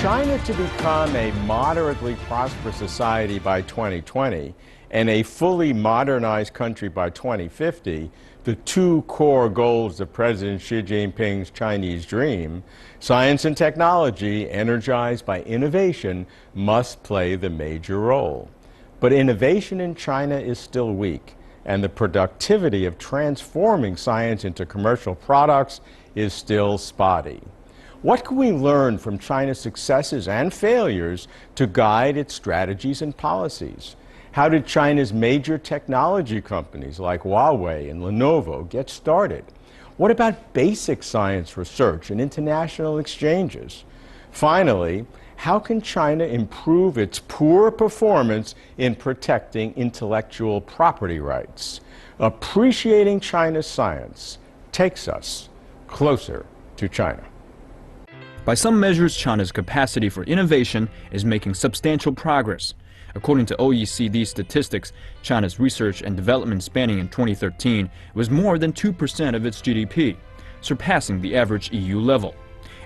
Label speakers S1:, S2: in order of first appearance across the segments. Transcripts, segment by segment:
S1: China to become a moderately prosperous society by 2020 and a fully modernized country by 2050, the two core goals of President Xi Jinping's Chinese dream, science and technology, energized by innovation, must play the major role. But innovation in China is still weak, and the productivity of transforming science into commercial products is still spotty. What can we learn from China's successes and failures to guide its strategies and policies? How did China's major technology companies like Huawei and Lenovo get started? What about basic science research and international exchanges? Finally, how can China improve its poor performance in protecting intellectual property rights? Appreciating China's science takes us closer to China.
S2: By some measures, China's capacity for innovation is making substantial progress. According to OECD statistics, China's research and development spending in 2013 was more than 2% of its GDP, surpassing the average EU level.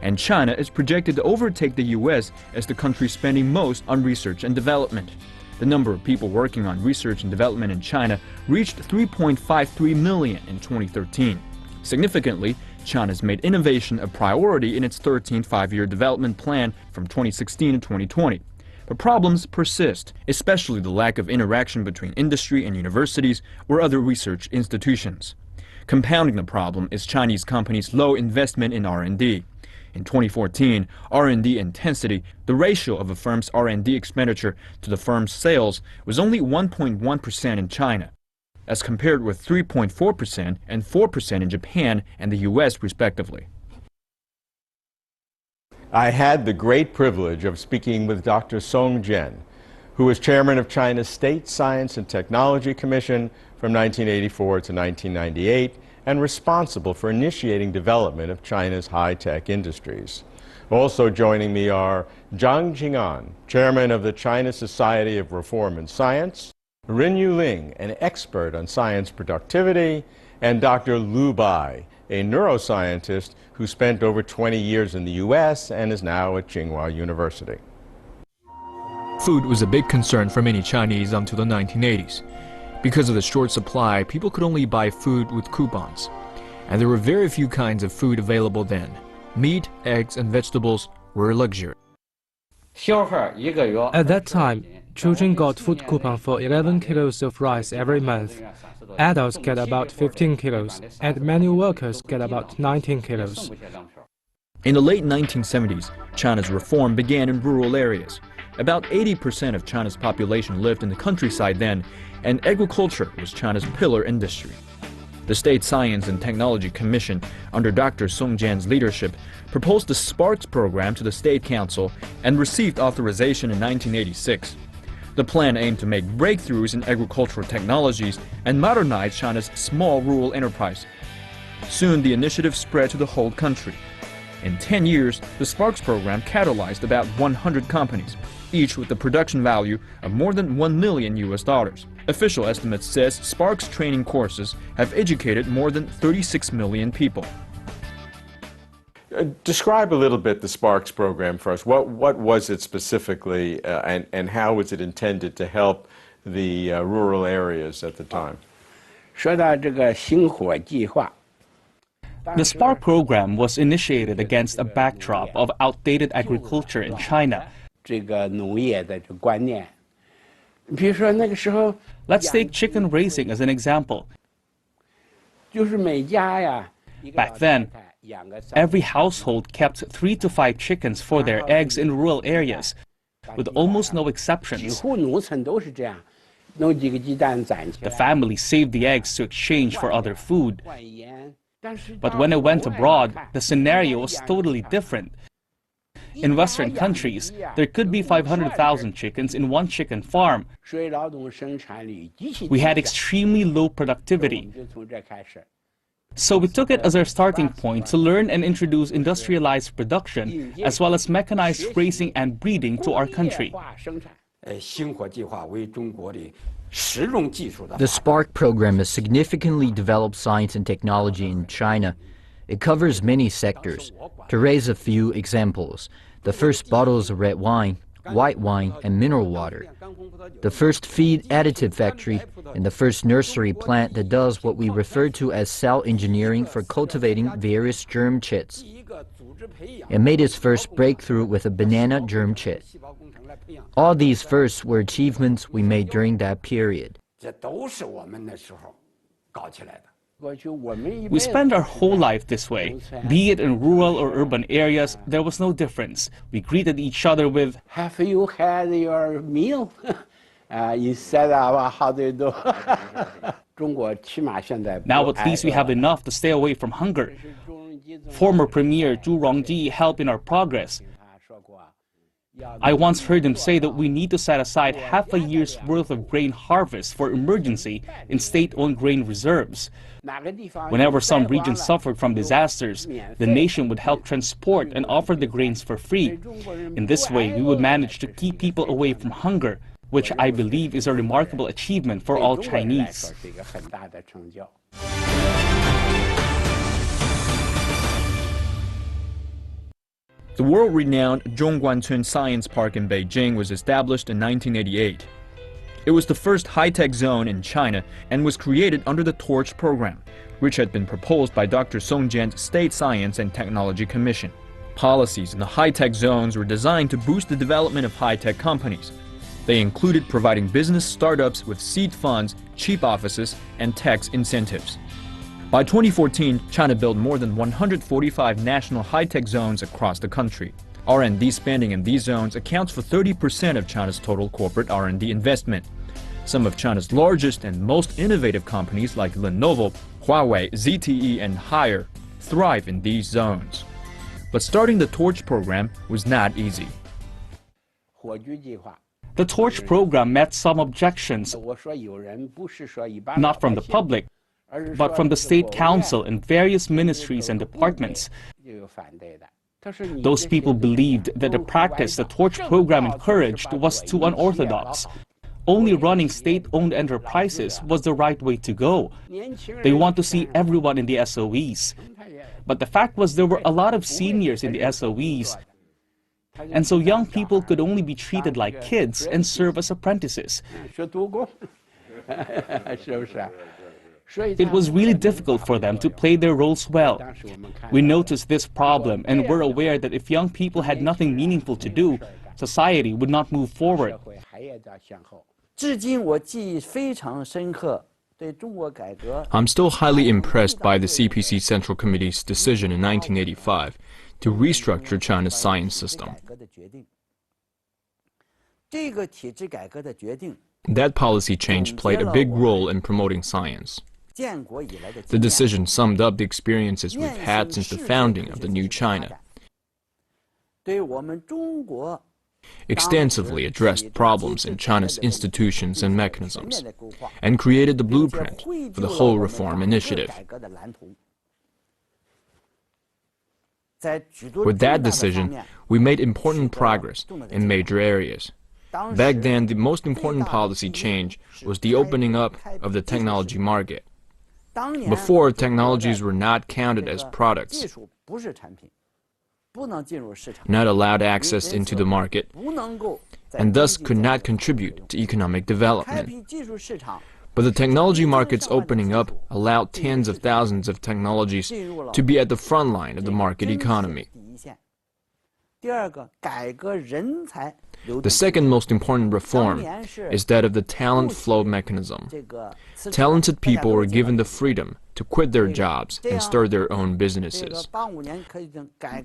S2: And China is projected to overtake the US as the country spending most on research and development. The number of people working on research and development in China reached 3.53 million in 2013. Significantly, China's made innovation a priority in its 13th five-year development plan from 2016 to 2020. But problems persist, especially the lack of interaction between industry and universities or other research institutions. Compounding the problem is Chinese companies' low investment in R&D. In 2014, R&D intensity, the ratio of a firm's R&D expenditure to the firm's sales, was only 1.1% in China, as compared with 3.4% and 4% in Japan and the US, respectively.
S1: I had the great privilege of speaking with Dr. Song Jian, who was chairman of China's State Science and Technology Commission from 1984 to 1998 and responsible for initiating development of China's high-tech industries. Also joining me are Zhang Jing'an, chairman of the China Society of Reform and Science, Rinyu Ling, an expert on science productivity, and Dr. Lu Bai, a neuroscientist who spent over 20 years in the US and is now at Tsinghua University.
S3: Food was a big concern for many Chinese until the 1980s. Because of the short supply, people could only buy food with coupons. And there were very few kinds of food available then. Meat, eggs, and vegetables were a luxury.
S4: At that time, children got food coupon for 11 kilos of rice every month. Adults get about 15 kilos, and manual workers get about 19 kilos.
S2: In the late 1970s, China's reform began in rural areas. About 80% of China's population lived in the countryside then, and agriculture was China's pillar industry. The State Science and Technology Commission, under Dr. Song Jian's leadership, proposed the Sparks program to the State Council and received authorization in 1986. The plan aimed to make breakthroughs in agricultural technologies and modernize China's small rural enterprise. Soon, the initiative spread to the whole country. In 10 years, the Sparks program catalyzed about 100 companies, each with a production value of more than $1 million US. Official estimates says Sparks training courses have educated more than 36 million people.
S1: Describe a little bit the Sparks program for us. What was it specifically, and how was it intended to help the rural areas at the time?
S5: The Spark program was initiated against a backdrop of outdated agriculture in China. Let's take chicken raising as an example. Back then, every household kept 3 to 5 chickens for their eggs in rural areas, with almost no exceptions. The family saved the eggs to exchange for other food. But when I went abroad, the scenario was totally different. In Western countries, there could be 500,000 chickens in one chicken farm. We had extremely low productivity. So we took it as our starting point to learn and introduce industrialized production, as well as mechanized raising and breeding to our country.
S6: The Spark program has significantly developed science and technology in China. It covers many sectors. To raise a few examples, the first bottles of red wine, white wine, and mineral water, the first feed additive factory, and the first nursery plant that does what we refer to as cell engineering for cultivating various germ chits. It made its first breakthrough with a banana germ chit. All these firsts were achievements we made during that period.
S5: We spent our whole life this way. Be it in rural or urban areas, there was no difference. We greeted each other with,
S7: "Have you had your meal?" Instead of "How do you do?"
S5: now at least we have enough to stay away from hunger. Former Premier Zhu Rongji helped in our progress. I once heard him say that we need to set aside half a year's worth of grain harvest for emergency in state-owned grain reserves. Whenever some region suffered from disasters, the nation would help transport and offer the grains for free. In this way, we would manage to keep people away from hunger, which I believe is a remarkable achievement for all Chinese.
S2: The world-renowned Zhongguancun Science Park in Beijing was established in 1988. It was the first high-tech zone in China and was created under the Torch program, which had been proposed by Dr. Song Jian's State Science and Technology Commission. Policies in the high-tech zones were designed to boost the development of high-tech companies. They included providing business startups with seed funds, cheap offices, and tax incentives. By 2014, China built more than 145 national high-tech zones across the country. R&D spending in these zones accounts for 30% of China's total corporate R&D investment. Some of China's largest and most innovative companies like Lenovo, Huawei, ZTE, and Haier thrive in these zones. But starting the Torch program was not easy.
S5: The Torch program met some objections, not from the public, but from the State Council and various ministries and departments. Those people believed that the practice the Torch program encouraged was too unorthodox. Only running state-owned enterprises was the right way to go. They want to see everyone in the SOEs. But the fact was there were a lot of seniors in the SOEs, and so young people could only be treated like kids and serve as apprentices. It was really difficult for them to play their roles well. We noticed this problem and were aware that if young people had nothing meaningful to do, society would not move forward.
S3: I'm still highly impressed by the CPC Central Committee's decision in 1985 to restructure China's science system. That policy change played a big role in promoting science. The decision summed up the experiences we've had since the founding of the new China. Extensively addressed problems in China's institutions and mechanisms, and created the blueprint for the whole reform initiative. With that decision, we made important progress in major areas. Back then, the most important policy change was the opening up of the technology market. Before, technologies were not counted as products, not allowed access into the market, and thus could not contribute to economic development. But the technology market's opening up allowed tens of thousands of technologies to be at the front line of the market economy. The second most important reform is that of the talent flow mechanism. Talented people were given the freedom to quit their jobs and start their own businesses.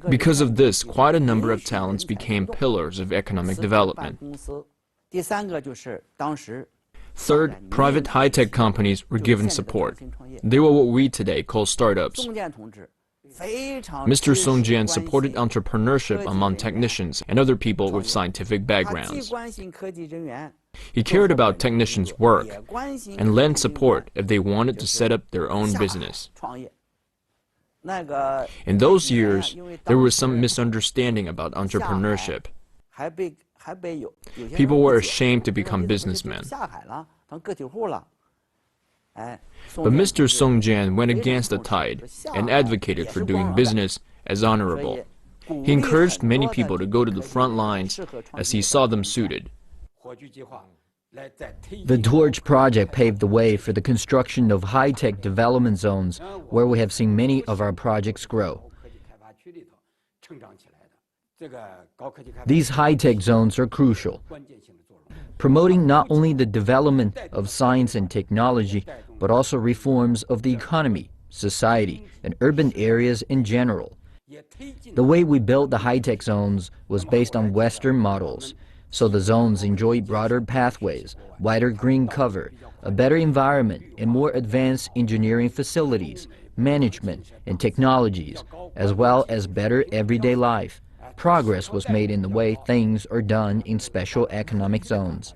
S3: Because of this, quite a number of talents became pillars of economic development. Third, private high-tech companies were given support. They were what we today call startups. Mr. Song Jian supported entrepreneurship among technicians and other people with scientific backgrounds. He cared about technicians' work and lent support if they wanted to set up their own business. In those years, there was some misunderstanding about entrepreneurship. People were ashamed to become businessmen. But Mr. Song Jian went against the tide and advocated for doing business as honorable. He encouraged many people to go to the front lines as he saw them suited.
S6: The Torch project paved the way for the construction of high-tech development zones where we have seen many of our projects grow. These high-tech zones are crucial, promoting not only the development of science and technology, but also reforms of the economy, society, and urban areas in general. The way we built the high-tech zones was based on Western models, so the zones enjoy broader pathways, wider green cover, a better environment, and more advanced engineering facilities, management, and technologies, as well as better everyday life. Progress was made in the way things are done in special economic zones.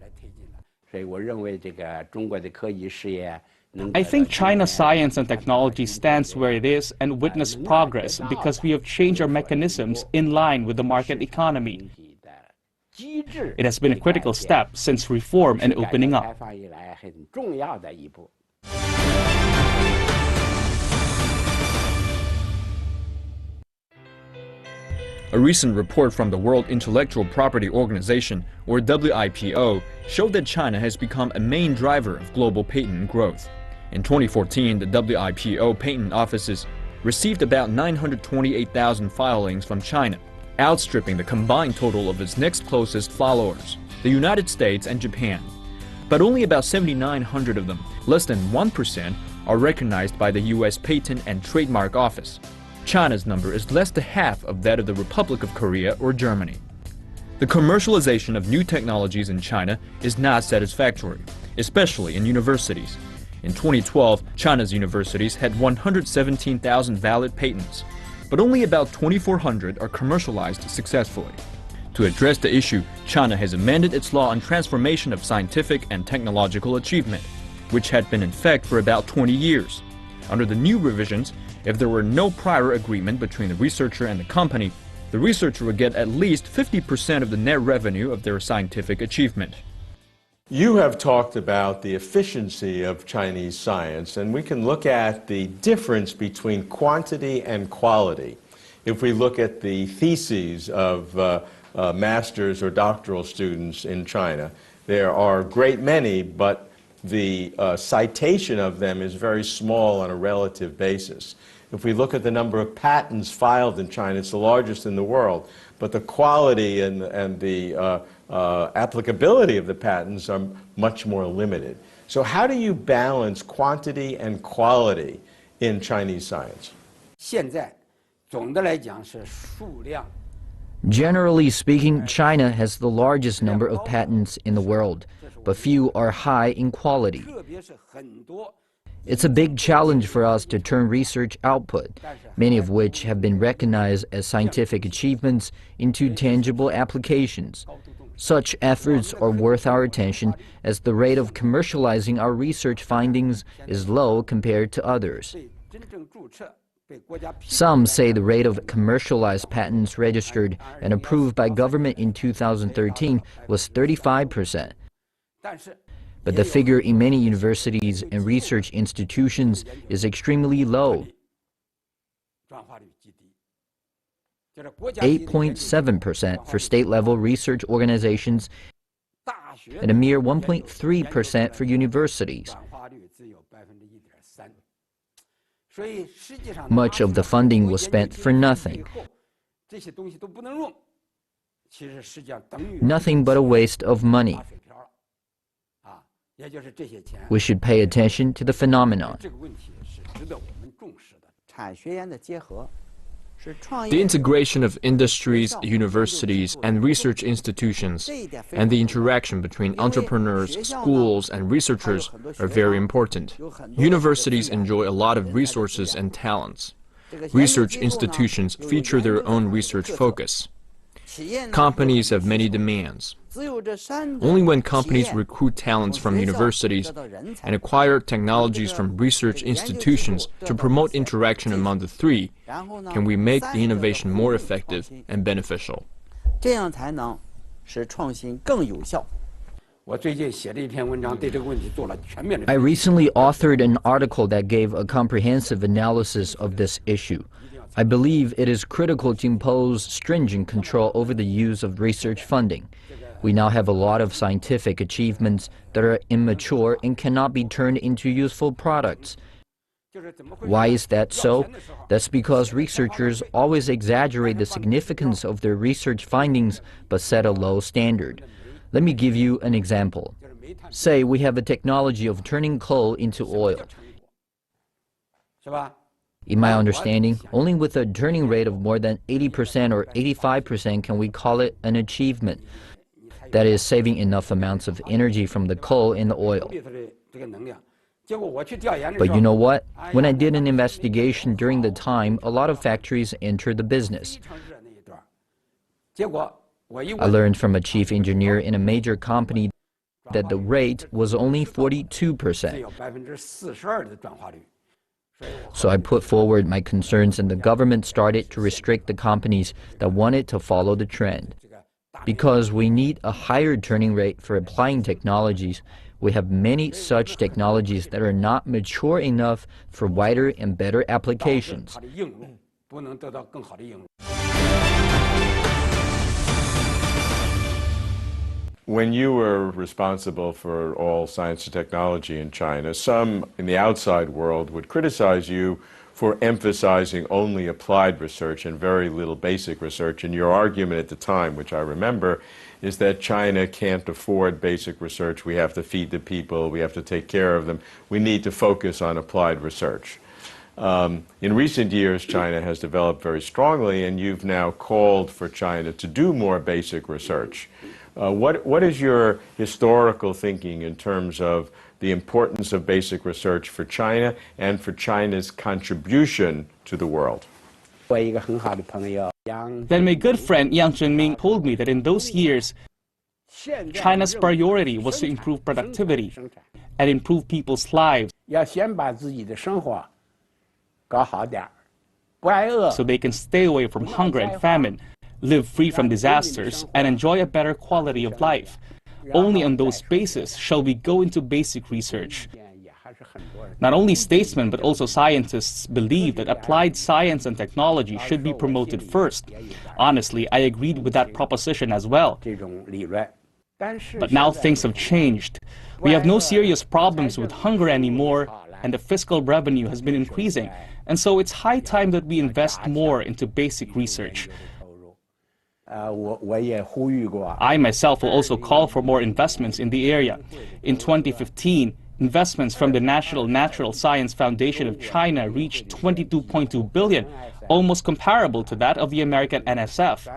S5: I think China's science and technology stands where it is and witnessed progress because we have changed our mechanisms in line with the market economy. It has been a critical step since reform and opening up.
S2: A recent report from the World Intellectual Property Organization, or WIPO, showed that China has become a main driver of global patent growth. In 2014, the WIPO patent offices received about 928,000 filings from China, outstripping the combined total of its next closest followers, the United States and Japan. But only about 7,900 of them, less than 1%, are recognized by the US Patent and Trademark Office. China's number is less than half of that of the Republic of Korea or Germany. The commercialization of new technologies in China is not satisfactory, especially in universities. In 2012, China's universities had 117,000 valid patents, but only about 2,400 are commercialized successfully. To address the issue, China has amended its law on transformation of scientific and technological achievement, which had been in effect for about 20 years. Under the new revisions, if there were no prior agreement between the researcher and the company, the researcher would get at least 50% of the net revenue of their scientific achievement.
S1: You have talked about the efficiency of Chinese science, and we can look at the difference between quantity and quality. If we look at the theses of master's or doctoral students in China, there are a great many, but the citation of them is very small on a relative basis. If we look at the number of patents filed in China, it's the largest in the world, but the quality and the applicability of the patents are much more limited. So how do you balance quantity and quality in Chinese science?
S6: Generally speaking, China has the largest number of patents in the world, but few are high in quality. It's a big challenge for us to turn research output, many of which have been recognized as scientific achievements, into tangible applications. Such efforts are worth our attention as the rate of commercializing our research findings is low compared to others. Some say the rate of commercialized patents registered and approved by government in 2013 was 35%. But the figure in many universities and research institutions is extremely low. 8.7% for state-level research organizations and a mere 1.3% for universities. Much of the funding was spent for nothing. Nothing but a waste of money. We should pay attention to the phenomenon.
S3: The integration of industries, universities, and research institutions, and the interaction between entrepreneurs, schools, and researchers are very important. Universities enjoy a lot of resources and talents. Research institutions feature their own research focus. Companies have many demands. Only when companies recruit talents from universities and acquire technologies from research institutions to promote interaction among the three can we make the innovation more effective and beneficial.
S6: I recently authored an article that gave a comprehensive analysis of this issue. I believe it is critical to impose stringent control over the use of research funding. We now have a lot of scientific achievements that are immature and cannot be turned into useful products. Why is that so? That's because researchers always exaggerate the significance of their research findings but set a low standard. Let me give you an example. Say we have a technology of turning coal into oil. In my understanding, only with a turning rate of more than 80% or 85% can we call it an achievement. That is, saving enough amounts of energy from the coal and the oil. But you know what? When I did an investigation during the time, a lot of factories entered the business. I learned from a chief engineer in a major company that the rate was only 42%. So I put forward my concerns and the government started to restrict the companies that wanted to follow the trend. Because we need a higher turning rate for applying technologies, we have many such technologies that are not mature enough for wider and better applications.
S1: When you were responsible for all science and technology in China, some in the outside world would criticize you for emphasizing only applied research and very little basic research. And your argument at the time, which I remember, is that China can't afford basic research. We have to feed the people. We have to take care of them. We need to focus on applied research. In recent years, China has developed very strongly, and you've now called for China to do more basic research. What is your historical thinking in terms of the importance of basic research for China and for China's contribution to the world?
S5: Then my good friend Yang Zhenming told me that in those years, China's priority was to improve productivity and improve people's lives so they can stay away from hunger and famine, live free from disasters, and enjoy a better quality of life. Only on those bases shall we go into basic research. Not only statesmen but also scientists believe that applied science and technology should be promoted first. Honestly, I agreed with that proposition as well. But now things have changed. We have no serious problems with hunger anymore, and the fiscal revenue has been increasing. And so it's high time that we invest more into basic research. I myself will also call for more investments in the area. In 2015, investments from the National Natural Science Foundation of China reached 22.2 billion, almost comparable to that of the American NSF.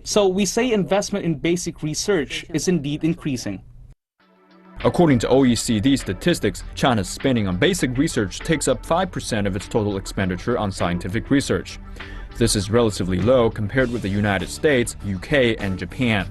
S5: So we say investment in basic research is indeed increasing.
S2: According to OECD statistics, China's spending on basic research takes up 5% of its total expenditure on scientific research. This is relatively low compared with the United States, UK, and Japan.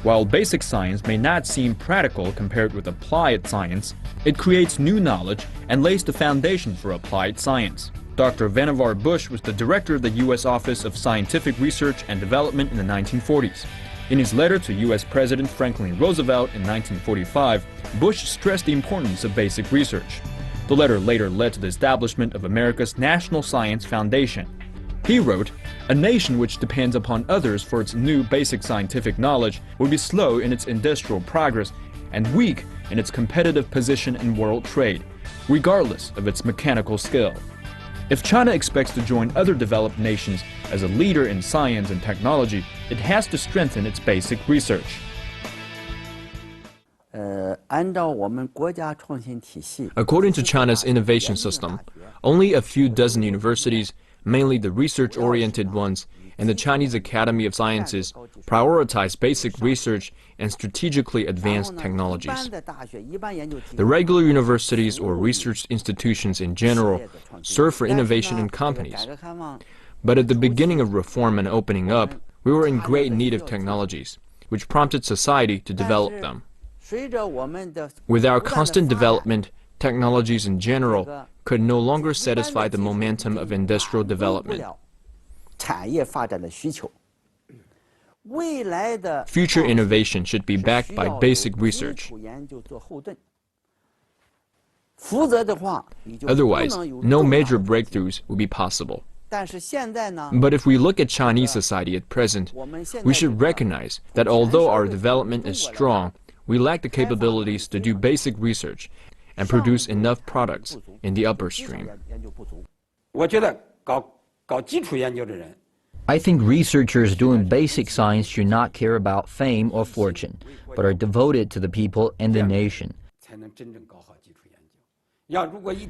S2: While basic science may not seem practical compared with applied science, it creates new knowledge and lays the foundation for applied science. Dr. Vannevar Bush was the director of the U.S. Office of Scientific Research and Development in the 1940s. In his letter to U.S. President Franklin Roosevelt in 1945, Bush stressed the importance of basic research. The letter later led to the establishment of America's National Science Foundation. He wrote, "A nation which depends upon others for its new basic scientific knowledge will be slow in its industrial progress and weak in its competitive position in world trade, regardless of its mechanical skill." If China expects to join other developed nations as a leader in science and technology, it has to strengthen its basic research.
S3: According to China's innovation system, only a few dozen universities, mainly the research-oriented ones, and the Chinese Academy of Sciences prioritize basic research and strategically advanced technologies. The regular universities or research institutions in general serve for innovation in companies. But at the beginning of reform and opening up, we were in great need of technologies, which prompted society to develop them. With our constant development, technologies in general could no longer satisfy the momentum of industrial development. Future innovation should be backed by basic research. Otherwise, no major breakthroughs will be possible. But if we look at Chinese society at present, we should recognize that although our development is strong, we lack the capabilities to do basic research and produce enough products in the upper stream.
S6: I think researchers doing basic science should not care about fame or fortune, but are devoted to the people and the nation.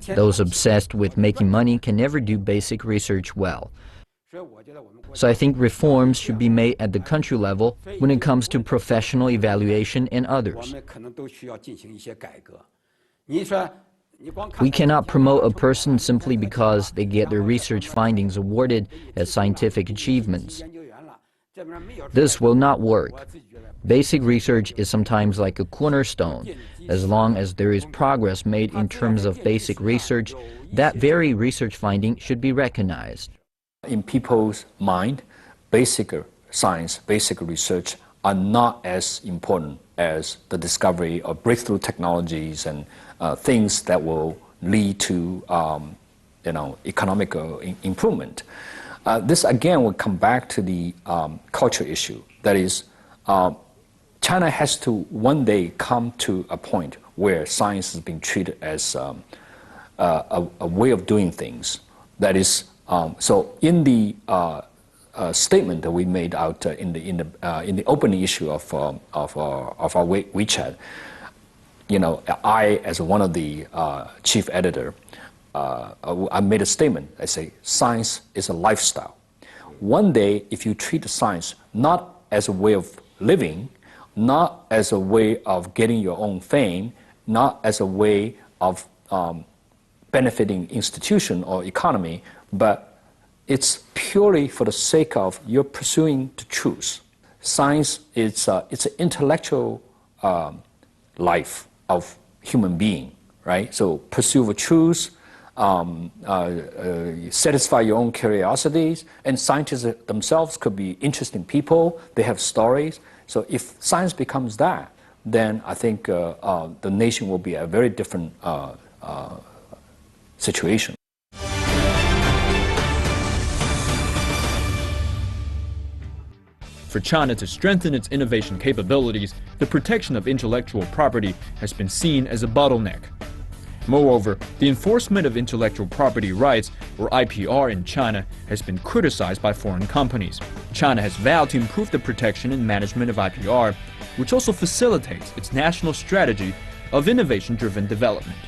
S6: Those obsessed with making money can never do basic research well. So I think reforms should be made at the country level when it comes to professional evaluation and others. We cannot promote a person simply because they get their research findings awarded as scientific achievements. This will not work. Basic research is sometimes like a cornerstone. As long as there is progress made in terms of basic research, that very research finding should be recognized.
S8: In people's mind, basic science, basic research are not as important as the discovery of breakthrough technologies and things that will lead to economic improvement. This again will come back to the culture issue. That is, China has to one day come to a point where science is being treated as a way of doing things. That is, so in the statement that we made out in the opening issue of our WeChat, I, as one of the chief editor, I made a statement. I say, science is a lifestyle. One day, if you treat science not as a way of living, not as a way of getting your own fame, not as a way of benefiting institution or economy, but it's purely for the sake of you're pursuing the truth. Science is it's an intellectual life of human being, right? So pursue the truth, satisfy your own curiosities, and scientists themselves could be interesting people. They have stories. So if science becomes that, then I think the nation will be a very different situation.
S2: For China to strengthen its innovation capabilities, the protection of intellectual property has been seen as a bottleneck. Moreover, the enforcement of intellectual property rights, or IPR, in China has been criticized by foreign companies. China has vowed to improve the protection and management of IPR, which also facilitates its national strategy of innovation-driven development.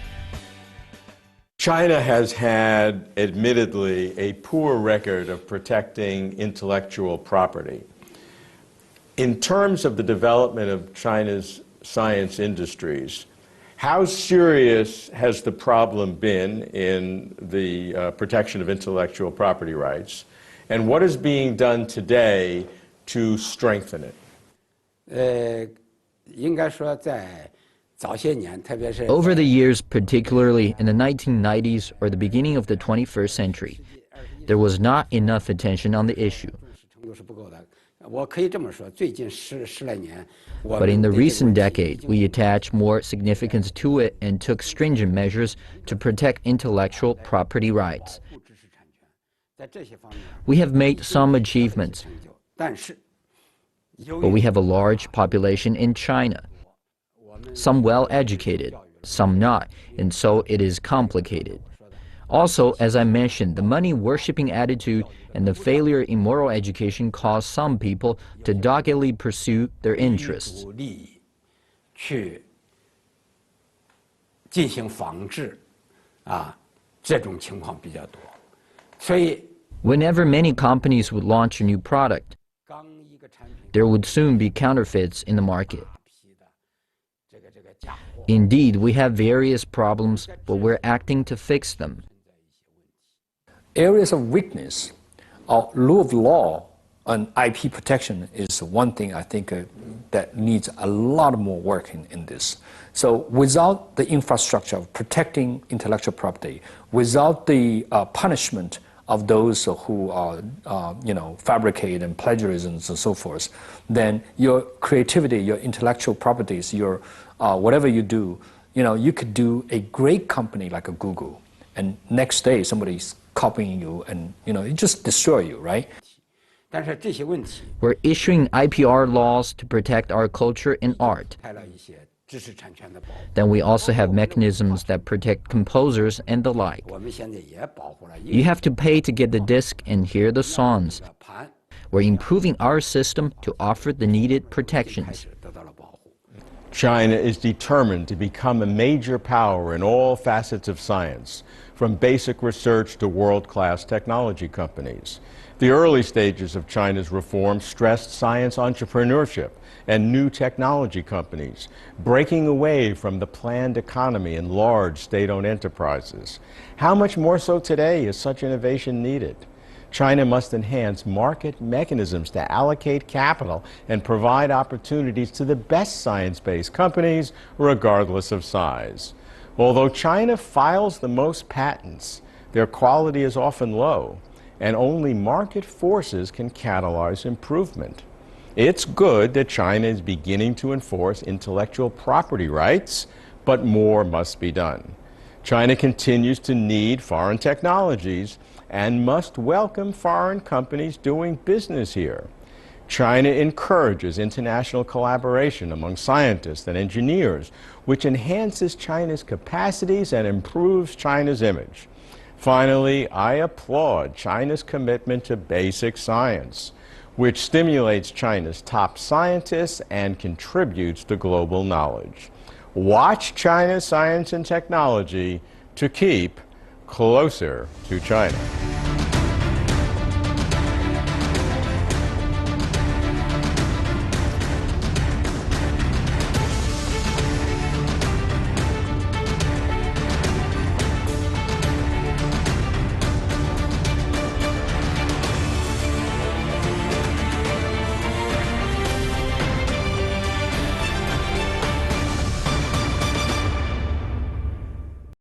S1: China has had, admittedly, a poor record of protecting intellectual property. In terms of the development of China's science industries, how serious has the problem been in the protection of intellectual property rights, and what is being done today to strengthen it?
S6: Over the years, particularly in the 1990s or the beginning of the 21st century, there was not enough attention on the issue. But in the recent decade, we attached more significance to it and took stringent measures to protect intellectual property rights. We have made some achievements, but we have a large population in China, some well-educated, some not, and so it is complicated. Also, as I mentioned, the money-worshipping attitude and the failure in moral education cause some people to doggedly pursue their interests. Whenever many companies would launch a new product, there would soon be counterfeits in the market. Indeed, we have various problems, but we're acting to fix them.
S8: Areas of weakness, rule of law and IP protection is one thing I think that needs a lot more work in this. So without the infrastructure of protecting intellectual property, without the punishment of those who fabricate and plagiarism and so forth, then your creativity, your intellectual properties, your whatever you do, you could do a great company like a Google, and next day somebody copying you, and it just destroy you, right?
S6: We're issuing IPR laws to protect our culture and art. Then we also have mechanisms that protect composers and the like. You have to pay to get the disc and hear the songs. We're improving our system to offer the needed protections.
S1: China is determined to become a major power in all facets of science, from basic research to world-class technology companies. The early stages of China's reform stressed science entrepreneurship and new technology companies, breaking away from the planned economy and large state-owned enterprises. How much more so today is such innovation needed? China must enhance market mechanisms to allocate capital and provide opportunities to the best science-based companies, regardless of size. Although China files the most patents, their quality is often low, and only market forces can catalyze improvement. It's good that China is beginning to enforce intellectual property rights, but more must be done. China continues to need foreign technologies and must welcome foreign companies doing business here. China encourages international collaboration among scientists and engineers, which enhances China's capacities and improves China's image. Finally, I applaud China's commitment to basic science, which stimulates China's top scientists and contributes to global knowledge. Watch China's science and technology to keep closer to China.